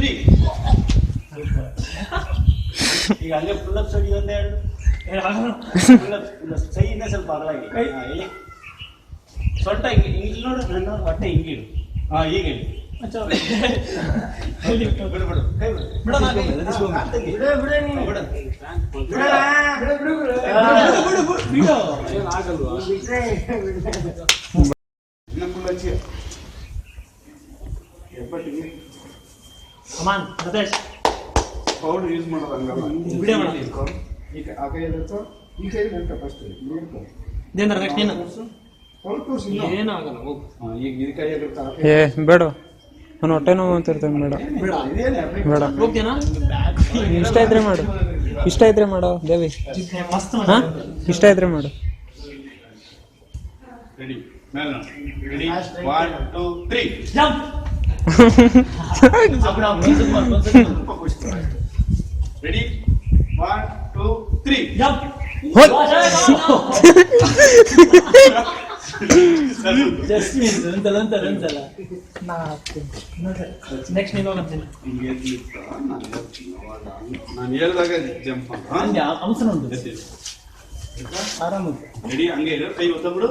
3 ಈಗ ಹಂಗೆ full up ಸರಿ ಒಂದೆರಡು ಸೈಯಿಂದ ಸ್ವಲ್ಪ ಅಗಲಾಗಿ ಹೇಳಿ ಸೊಂಟ ಹಿಂಗೆ ಇಲ್ಲಿ ನೋಡು ನನ್ನ ಹೊಟ್ಟೆ ಹಿಂಗೆ ಇಡು ಈಗ ಹೇಳಿ ಪೌಡರ್ ಯೂಸ್ ಮಾಡೋದು ಹಂಗಲ್ಲ ವಿಡಿಯೋ ಮಾಡಿ ಆ ಕೈಯಲ್ಲಿ ಈ ಕೈಯಲ್ಲಿ ಉಂಟ ಫಸ್ಟ್ ಏನೂ ಆಗಲ್ಲ ಹೋಗು. ಈಗ ಈ ಕೈಯಲ್ಲಿ ಏ ಬೇಡ ನಾನು ಹೊಟ್ಟೆ ನೋವು ಅಂತಿರ್ತೇನೆ ಬೇಡ ಬೇಡ ಹೋಗ್ತೀನಾ ಇಷ್ಟ ಇದ್ರೆ ಮಾಡು ಇಷ್ಟ ಇದ್ರೆ ಮಾಡೋ ದೇವಿ ಮಸ್ತ್ ಹಾ ಇಷ್ಟ ಇದ್ರೆ ಮಾಡು ರೆಡಿ ಮೇಲೆ ರೆಡಿ 1 2 3 ಜಂಪ್ ರೆಡಿ 1 2 3 ಜಂಪ್ ಹೋಯ್ ಜಸ್ಟ್ ಒಂದ್ಸಲ ನೆಕ್ಸ್ಟ್ ನೀನು ಹೋಗಂತೀನಿ ನಾನು ಹೇಳಿದಾಗ ಜಂಪ್ ಹಂಗೆ ಅಂಶ ಉಂಟು ಆರಾಮ ರೆಡಿ ಹಂಗೆ ಇರು ಕೈ ಒತ್ತಬಿಡು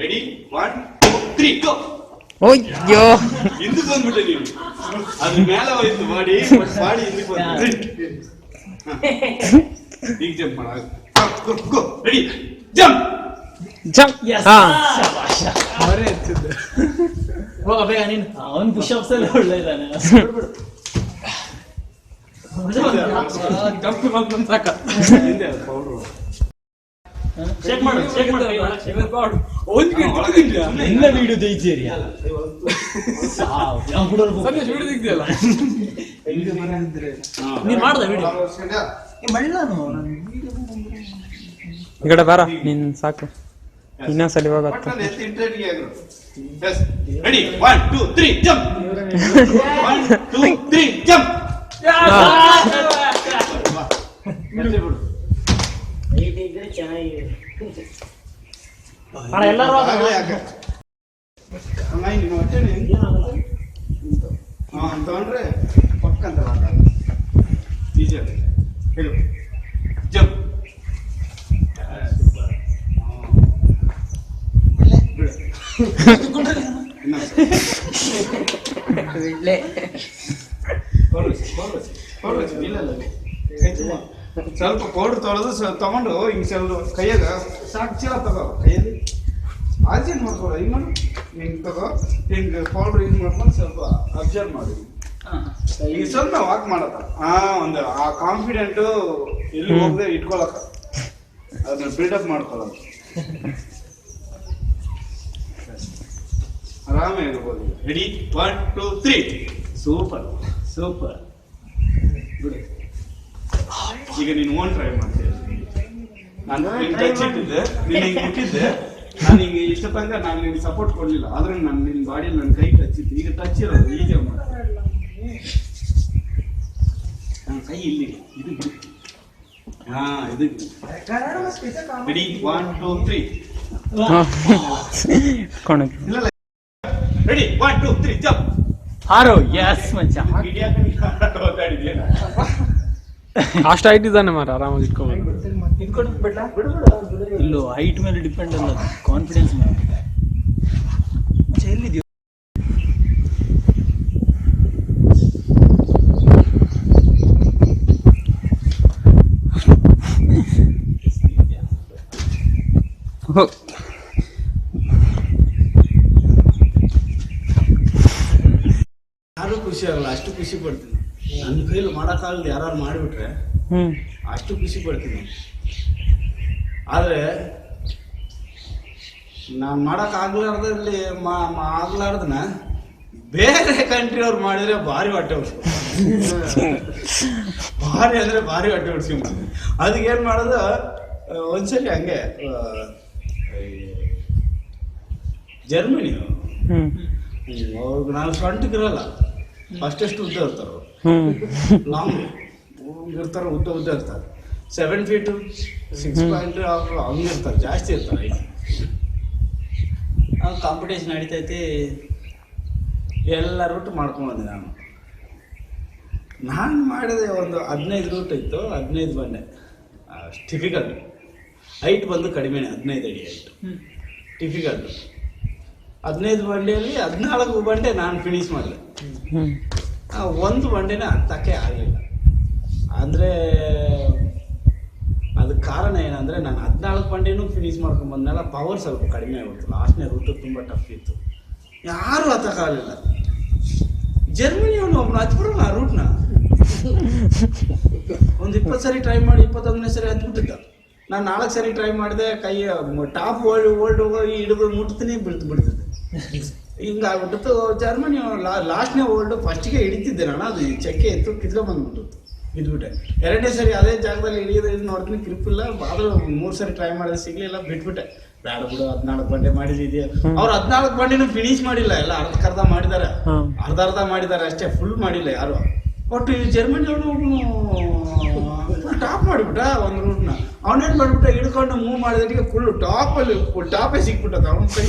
ರೆಡಿ 1 2 3 ಗೋ ಅಯ್ಯೋ ಹಿಂದಕ್ಕೆ ಬಂದ್ಬಿಟ್ಟೆ ನೀನು ಅದು ಮೇಲೆ ಹೋಯ್ತು ಬಾಡಿ ಹಿಂದಕ್ಕೆ ಬಂದು ಈಗ ಜಂಪ್ ಮಾಡ ಗೋ ರೆಡಿ ಜಂಪ್ ಜಂಪ್ Yes. ಹಾ ಅವರೇ ಎತ್ತಿದ್ದೆ ಹೋಗ ಬೇಗ ನೀನು ಅವನ್ ಪುಷಪ್ಸ್ ಅಲ್ಲಿ ಒಳ್ಳೆ ಇದ್ದಾನೆ ಜಂಪ್ ಮಾಡ್ಕೊಂಡು ಸಾಕ ಹಿಂದೆ ಪೌಡ್ರು ಚೆಕ್ ಮಾಡು ಎಲ್ಲ ವಿಡಿಯೋ ತೆಗಿತೀರಿಯಾ ನೀನ್ ಮಾಡ್ದ ವಿಡಿಯೋ ಈ ಕಡೆ ಬಾರ ನೀನ್ ಸಾಕು ಇನ್ನೊಂದ್ಸಲಿ ಹೋಗತ್ತ ರೆಡಿ 1 2 3 ಜಂಪ್ 1 2 3 ಜಂಪ್ ಅಣ್ಣ ಎಲ್ಲರೂ ಅಂತಂದ್ರೆ ಪಕ್ಕಂತ ಈಜಿ ಹೇಳು ಜಂಪ್ ಸ್ವಲ್ಪ ಪೌಡರ್ ತೊಳೆದು ತಗೊಂಡು ಹಿಂಗೆ ಸ್ವಲ್ಪ ಕೈಯಾಗ ಸಾಕು ಚೀಲ ತಗೋ ಕೈಯಲ್ಲಿ ಅರ್ಜೆಂಟ್ ಮಾಡ್ಕೊಳ ಹಿಂಗೆ ಮಾಡು ಹಿಂಗೆ ತಗೋ ಹಿಂಗೆ ಪೌಡರ್ ಯೂಸ್ ಮಾಡ್ಕೊಂಡು ಸ್ವಲ್ಪ ಅಬ್ಸರ್ವ್ ಮಾಡಿ ಈಗ ಸ್ವಲ್ಪ ವಾಕ್ ಮಾಡತ್ತ ಒಂದು ಆ ಕಾನ್ಫಿಡೆಂಟು ಎಲ್ಲಿ ಹೋಗದೆ ಇಟ್ಕೊಳಕ ಅದನ್ನ ಬಿಲ್ಡಪ್ ಮಾಡ್ಕೊಳ್ಳೋದು ಆರಾಮೇ ಇರ್ಬೋದು ರೆಡಿ 1 2 3 ಸೂಪರ್ ಬಿಡು ಈಗ ನೀನು ಓನ್ ಟ್ರೈ ಮಾಡ್ತೀಯ ನಾನು ಟಚ್ ಇಟ್ಟಿದ್ದೆ ನೀನು ಹಿಂಗೆ ಇಟ್ಟಿದ್ದೆ ನಾನು ಹಿಂಗೆ ಇಷ್ಟ ತನಕ ನಾನು ನಿನ್ಗೆ ಸಪೋರ್ಟ್ ಕೊಡಲಿಲ್ಲ ಆದ್ರೆ ನಾನು ನಿನ್ನ ಬಾಡಿಯಲ್ಲಿ ನನ್ನ ಕೈ ಟಚ್ ಇತ್ತು ಈಗ ಟಚ್ ಇರೋದು ಈಜಿ ಮಾಡ್ತೀನಿ ನನ್ನ ಕೈ ಇಲ್ಲಿ ಇದು ಇದು ರೆಡಿ 1 2 3 ಇಲ್ಲ ರೆಡಿ 1 2 3 ಜಂಪ್ ಹಾರೋ ಎಸ್ ಮಂಚ ಅಷ್ಟು ಹೈಟ್ ಇದ್ದಾನೆ ಮಾರ ಆರಾಮಾಗಿ ಇಟ್ಕೋಬೋದು ಇಲ್ಲೋ ಹೈಟ್ ಮೇಲೆ ಡಿಪೆಂಡ್ ಅಲ್ಲ ಕಾನ್ಫಿಡೆನ್ಸ್ ಮೇಲೆ ಎಲ್ಲಿದೆಯೋ ಯಾರು ಖುಷಿ ಆಗಲ್ಲ ಅಷ್ಟು ಖುಷಿ ಪಡ್ತೀನಿ ನನ್ನ ಕೈಲಿ ಮಾಡೋಕ್ಕಾಗಲ್ಲ ಯಾರು ಮಾಡಿಬಿಟ್ರೆ ಅಷ್ಟು ಖುಷಿ ಪಡ್ತೀನಿ ಆದರೆ ನಾನು ಮಾಡೋಕ್ಕಾಗ್ಲಾರ್ದಲ್ಲಿ ಆಗ್ಲಾರ್ದನ್ನ ಬೇರೆ ಕಂಟ್ರಿಯವ್ರು ಮಾಡಿದ್ರೆ ಭಾರಿ ಹೊಟ್ಟೆ ಉಡ್ಸ್ಕೊ ಭಾರಿ ಅಂದರೆ ಭಾರಿ ಹೊಟ್ಟೆ ಉಡ್ಸ್ಕೊಂಬ ಅದಕ್ಕೇನು ಮಾಡೋದು ಒಂದ್ಸರಿ ಹಂಗೆ ಜರ್ಮನಿ ಅವ್ರಿಗೆ ನಾನು ಸೊಂಟಕ್ಕಿರಲ್ಲ ಅಷ್ಟೆಷ್ಟು ಉದ್ದ ಇರ್ತಾರೆ ಅವರು ಲಾಂಗ್ ಇರ್ತಾರೆ ಉದ್ದ ಇರ್ತಾರೆ 7 feet 6 ಹಂಗೆ ಇರ್ತಾರೆ ಜಾಸ್ತಿ ಇರ್ತಾರೆ ಕಾಂಪಿಟೇಷನ್ ನಡೀತೈತಿ ಎಲ್ಲ ರೂಟ್ ಮಾಡ್ಕೊಂಡ್ಬಂದೆ ನಾನು ನಾನು ಮಾಡಿದೆ ಒಂದು 15 ರೂಟ್ ಇತ್ತು, 15 ಬಂಡೆ ಟಿಫಿಕಲ್. ಹೈಟ್ ಬಂದು ಕಡಿಮೆನೆ, 15 ಅಡಿ ಹೈಟ್ ಟಿಫಿಕಲ್. 15 ಬಂಡೆಯಲ್ಲಿ 14 ಬಂಡೆ ನಾನು ಫಿನಿಶ್ ಮಾಡಿದೆ. ಒಂದು ಬಂಡೆನ ಹತ್ತಕ್ಕೆ ಆಗಲಿಲ್ಲ. ಅಂದರೆ ಅದಕ್ಕೆ ಕಾರಣ ಏನಂದರೆ ನಾನು 14 ಬಂಡೆನೂ ಫಿನಿಶ್ ಮಾಡ್ಕೊಂಡ್ಬಂದ್ಮೇಲೆ ಪವರ್ ಸ್ವಲ್ಪ ಕಡಿಮೆ ಆಗ್ಬಿಡ್ತು. ಲಾಸ್ಟ್ನೇ ರೂಟು ತುಂಬ ಟಫ್ ಇತ್ತು, ಯಾರೂ ಹತ್ತಕ್ಕಾಗಲಿಲ್ಲ. ಜರ್ಮನಿಯವನು ಒಬ್ಬನು ಹಚ್ಬಿಡೋಣ ಆ ರೂಟ್ನ. ಒಂದು 20 ಸರಿ ಟ್ರೈ ಮಾಡಿ 21ನೇ ಸರಿ ಹತ್ಬಿಟ್ಟಿದ್ದ. ನಾನು 4 ಸರಿ ಟ್ರೈ ಮಾಡಿದೆ, ಕೈ ಟಾಪ್ ಓಲ್ಡ್ ಹೋಗಿ ಹಿಡಿದು ಮುಟ್ತೀನಿ, ಬಿಡ್ತಿದ್ದೆ. ಹಿಂಗಾಗ್ಬಿಟ್ಟಿತ್ತು. ಜರ್ಮನಿ ಲಾಸ್ಟ್ನೇ ಓಲ್ಡು ಫಸ್ಟಿಗೆ ಹಿಡಿತಿದ್ದೆ ನಾನು, ಅದು ಚಕ್ಕೆ ಎತ್ತು ಕಿತ್ಕೊಂಡ್ಬಂದ್ಬಿಟ್ಟು ಬಿದ್ದುಬಿಟ್ಟೆ. 2ನೇ ಸರಿ ಅದೇ ಜಾಗದಲ್ಲಿ ಹಿಡಿಯೋದು ನೋಡ್ತೀನಿ, ಕ್ರಿಪ್ಪಿಲ್ಲ. ಆದರೂ 3 ಸರಿ ಟ್ರೈ ಮಾಡಿದ್ರೆ ಸಿಗಲಿಲ್ಲ, ಬಿಟ್ಬಿಟ್ಟೆ. ಬೇಡ ಬಿಡು, 14 ಬಂಡೆ ಮಾಡಿದೀಯ. ಅವ್ರು 14 ಬಂಡೆನೂ ಫಿನಿಶ್ ಮಾಡಿಲ್ಲ, ಎಲ್ಲ ಅರ್ಧ ಮಾಡಿದ್ದಾರೆ, ಅರ್ಧ ಮಾಡಿದ್ದಾರೆ ಅಷ್ಟೇ, ಫುಲ್ ಮಾಡಿಲ್ಲ ಯಾರು. ಒಟ್ಟು ಈ ಜರ್ಮನಿ ಅವನು ಫುಲ್ ಟಾಪ್ ಮಾಡಿಬಿಟ್ಟ ಒಂದು ರೂಟ್ನ. ಅವನೇನು ಮಾಡಿಬಿಟ್ಟ, ಹಿಡ್ಕೊಂಡು ಮೂವ್ ಮಾಡಿದಕ್ಕೆ ಫುಲ್ ಟಾಪೇ ಸಿಕ್ಬಿಟ್ಟದ. ಅವನ ಕೈ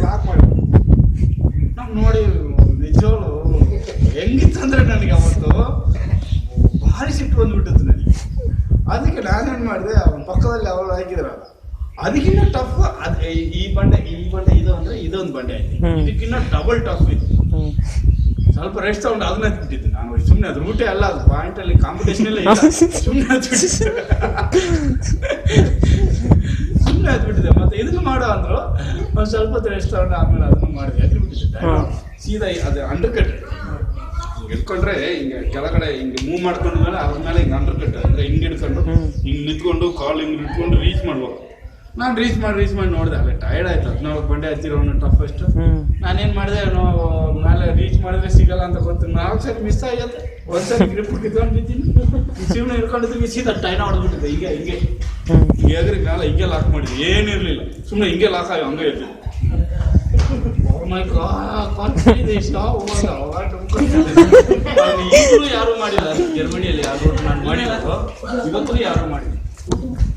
ಲಾಕ್ ಮಾಡಿಬಿಟ್ಟು ನಾವು ನೋಡಿ ನಿಜವಾಗ್ಲು ಹೆಂಗಿತ್ತಂದ್ರೆ ನನಗೆ ಅವತ್ತು ಭಾರಿ ಸಿಟ್ಟು ಬಂದ್ಬಿಟ್ಟಿತ್ತು ನನಗೆ. ಅದಕ್ಕೆ ನಾನೇನು ಮಾಡಿದೆ, ಅವನ ಪಕ್ಕದಲ್ಲಿ ಅವಳು ಹಾಕಿದ್ರಲ್ಲ, ಅದಕ್ಕಿಂತ ಟಫ್ ಈ ಬಂಡೆ ಇದು ಅಂದ್ರೆ ಇದೊಂದು ಬಂಡೆ ಆಯ್ತು, ಇದಕ್ಕಿಂತ ಡಬಲ್ ಟಫ್ ಇತ್ತು. ಸ್ವಲ್ಪ ರೆಸ್ಟ್ ತಗೊಂಡು ಅದನ್ನ ಹತ್ಬಿಟ್ಟಿದ್ದು ನಾನು. ಸುಮ್ಮನೆ ಅದು ರೂಟೇ ಅಲ್ಲ, ಅದು ಪಾಯಿಂಟ್ ಅಲ್ಲಿ ಕಾಂಪಿಟೇಷನ್ ಎಲ್ಲ ಇಲ್ಲ, ಸುಮ್ಮನೆ ಹತ್ಬಿಟ್ಟಿದೆ. ಮತ್ತೆ ಇದನ್ನು ಮಾಡೋ ಅಂದ್ರು, ಒಂದು ಸ್ವಲ್ಪ ಹೊತ್ತು ರೆಸ್ಟ್ ತಗೊಂಡು ಆದ್ಮೇಲೆ ಅದನ್ನು ಮಾಡಿದೆ, ಹತ್ಬಿಟ್ಟಿದ್ದೆ ಸೀದಾ. ಅದು ಅಂಡರ್ ಕಟ್ ಹಿಡ್ಕೊಂಡ್ರೆ ಹಿಂಗೆ ಕೆಳಗಡೆ ಹಿಂಗೆ ಮೂವ್ ಮಾಡ್ಕೊಂಡ್ಮೇಲೆ ಅದ್ರ ಮೇಲೆ ಹಿಂಗೆ ಅಂಡರ್ ಕಟ್ ಅಂದ್ರೆ ಹಿಂಗೆ ಹಿಡ್ಕೊಂಡು ಹಿಂಗೆ ನಿಂತ್ಕೊಂಡು ಕಾಲ್ ಹಿಂಗೆ ಇಟ್ಕೊಂಡು ರೀಚ್ ಮಾಡ್ಬೇಕು. ನಾನು ರೀಚ್ ಮಾಡಿ ನೋಡಿದೆ, ಅಲ್ಲೇ ಟೈರ್ಡ್ ಆಯ್ತು. 14 ಬಂಡೆ ಹತ್ತಿರೋನು ಟಫೆಸ್ಟ್. ನಾನೇನು ಮಾಡಿದೆ, ಮೇಲೆ ರೀಚ್ ಮಾಡಿದ್ರೆ ಸಿಗಲ್ಲ ಅಂತ ಗೊತ್ತು. 4 ಸರಿ ಮಿಸ್ ಆಗುತ್ತೆ. ಒಂದ್ಸರಿ ಗ್ರಿಪ್ ಕಿತ್ಕೊಂಡು ಬಿದ್ದೀನಿ, ಶಿವನ ಹಿಡ್ಕೊಂಡಿದ್ದು ಸೀದಾ ಟೈನ ಹೊಡೆದ್ಬಿಟ್ಟಿದೆ. ಹಿಂಗೆ ಎಗ್ರಿ ಮೇಲೆ ಹಿಂಗೆ ಲಾಕ್ ಮಾಡಿದ್ವಿ, ಏನಿರಲಿಲ್ಲ, ಸುಮ್ಮನೆ ಹಿಂಗೆ ಲಾಕ್ ಆಗಿ ಹಂಗೆ ಇರ್ತಿದ್ದೆ. ಈಗಲೂ ಯಾರು ಮಾಡಿಲ್ಲ ಜರ್ಮನಿಯಲ್ಲಿ, ಯಾರು ನಾನು ಮಾಡಿಲ್ಲ, ಇವತ್ತು ಯಾರು ಮಾಡಿಲ್ಲ.